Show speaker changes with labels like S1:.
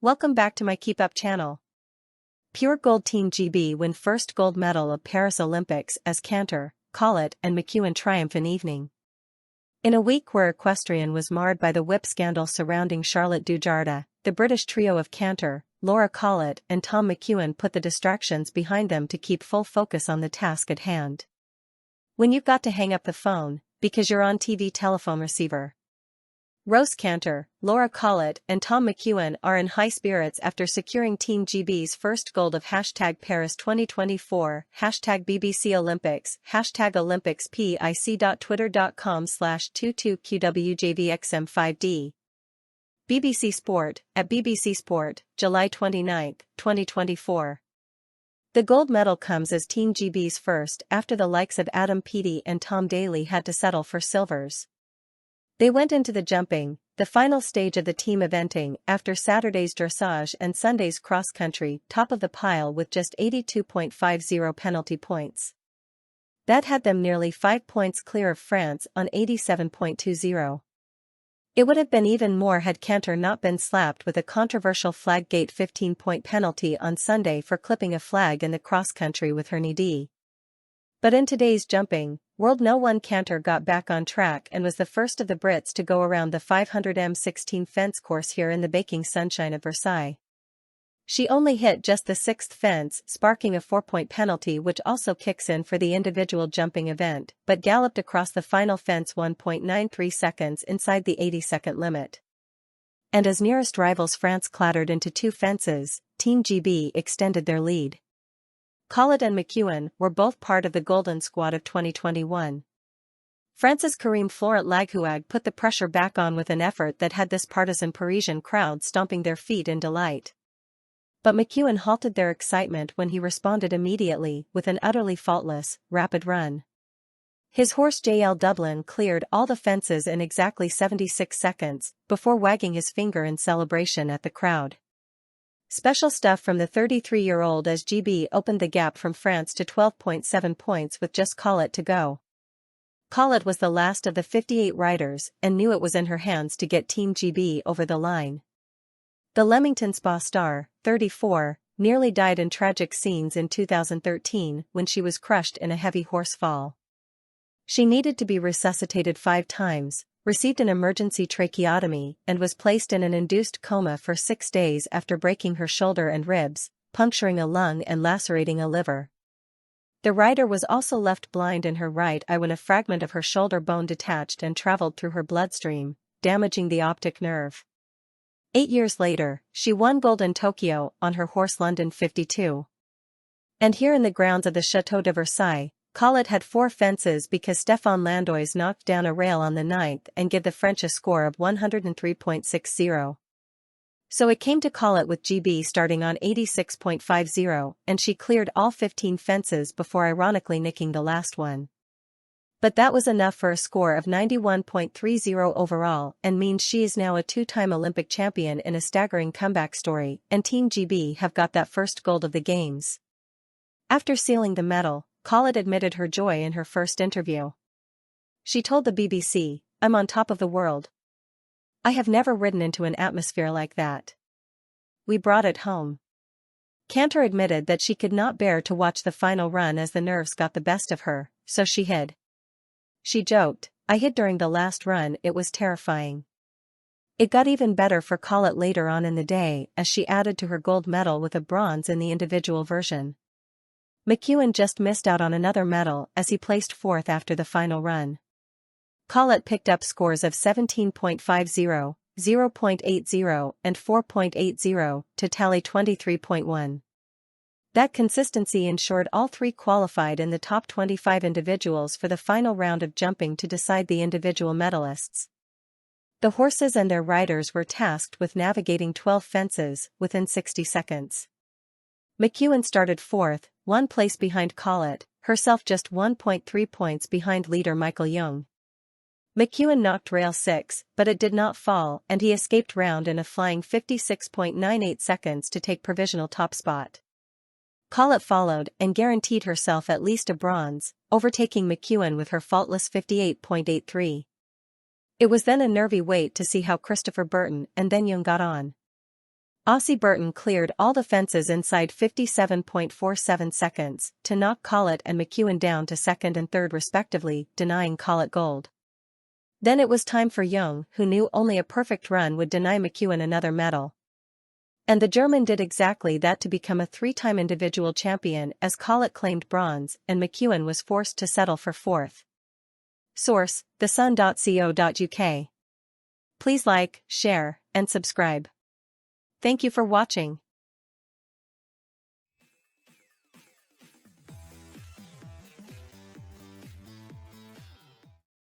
S1: Welcome back to my KEEPUP channel. Pure Gold Team GB win first gold medal of Paris Olympics as Canter, Collett and McEwen triumph in evening. In a week where equestrian was marred by the whip scandal surrounding Charlotte Dujardin, the British trio of Canter, Laura Collett and Tom McEwen put the distractions behind them to keep full focus on the task at hand. When you've got to hang up the phone, because you're on TV telephone receiver. Rose Canter, Laura Collett and Tom McEwen are in high spirits after securing Team GB's first gold of #Paris 2024, #BBC Olympics, #Olympics.pic.twitter.com/22QWJVXM5D. BBC Sport, at BBC Sport, July 29, 2024. The gold medal comes as Team GB's first after the likes of Adam Peaty and Tom Daley had to settle for silvers. They went into the jumping, the final stage of the team eventing, after Saturday's dressage and Sunday's cross-country, top of the pile with just 82.50 penalty points. That had them nearly 5 points clear of France on 87.20. It would have been even more had Canter not been slapped with a controversial Flaggate 15-point penalty on Sunday for clipping a flag in the cross-country with her knee. But in today's jumping, World No. 1 Canter got back on track and was the first of the Brits to go around the 500m16 fence course here in the baking sunshine of Versailles. She only hit just the 6th fence, sparking a 4-point penalty which also kicks in for the individual jumping event, but galloped across the final fence 1.93 seconds inside the 80-second limit. And as nearest rivals France clattered into 2 fences, Team GB extended their lead. Collett and McEwen were both part of the Golden Squad of 2021. France's Karim Floret-Lagouag put the pressure back on with an effort that had this partisan Parisian crowd stomping their feet in delight. But McEwen halted their excitement when he responded immediately with an utterly faultless, rapid run. His horse JL Dublin cleared all the fences in exactly 76 seconds, before wagging his finger in celebration at the crowd. Special stuff from the 33-year-old as GB opened the gap from France to 12.7 points with just Collett to go. Collett was the last of the 58 riders and knew it was in her hands to get Team GB over the line. The Leamington Spa star, 34, nearly died in tragic scenes in 2013 when she was crushed in a heavy horse fall. She needed to be resuscitated 5 times, received an emergency tracheotomy and was placed in an induced coma for 6 days after breaking her shoulder and ribs, puncturing a lung and lacerating a liver. The rider was also left blind in her right eye when a fragment of her shoulder bone detached and traveled through her bloodstream, damaging the optic nerve. 8 years later, she won gold in Tokyo on her horse London 52. And here in the grounds of the Château de Versailles, Collett had 4 fences because Stéphane Landois knocked down a rail on the 9th and gave the French a score of 103.60. So it came to Collett with GB starting on 86.50 and she cleared all 15 fences before ironically nicking the last one. But that was enough for a score of 91.30 overall and means she is now a 2-time Olympic champion in a staggering comeback story, and Team GB have got that first gold of the Games. After sealing the medal, Collett admitted her joy in her first interview. She told the BBC, "I'm on top of the world. I have never ridden into an atmosphere like that. We brought it home." Canter admitted that she could not bear to watch the final run as the nerves got the best of her, so she hid. She joked, "I hid during the last run, it was terrifying." It got even better for Collett later on in the day as she added to her gold medal with a bronze in the individual version. McEwen just missed out on another medal as he placed 4th after the final run. Collett picked up scores of 17.50, 0.80 and 4.80 to tally 23.1. That consistency ensured all 3 qualified in the top 25 individuals for the final round of jumping to decide the individual medalists. The horses and their riders were tasked with navigating 12 fences within 60 seconds. McEwen started 4th, 1 place behind Collett, herself just 1.3 points behind leader Michael Young. McEwen knocked rail 6, but it did not fall and he escaped round in a flying 56.98 seconds to take provisional top spot. Collett followed and guaranteed herself at least a bronze, overtaking McEwen with her faultless 58.83. It was then a nervy wait to see how Christopher Burton and then Young got on. Aussie Burton cleared all the fences inside 57.47 seconds to knock Collett and McEwen down to second and third respectively, denying Collett gold. Then it was time for Young, who knew only a perfect run would deny McEwen another medal. And the German did exactly that to become a three-time individual champion, as Collett claimed bronze and McEwen was forced to settle for fourth. Source: thesun.co.uk. Please like, share, and subscribe. Thank you for watching.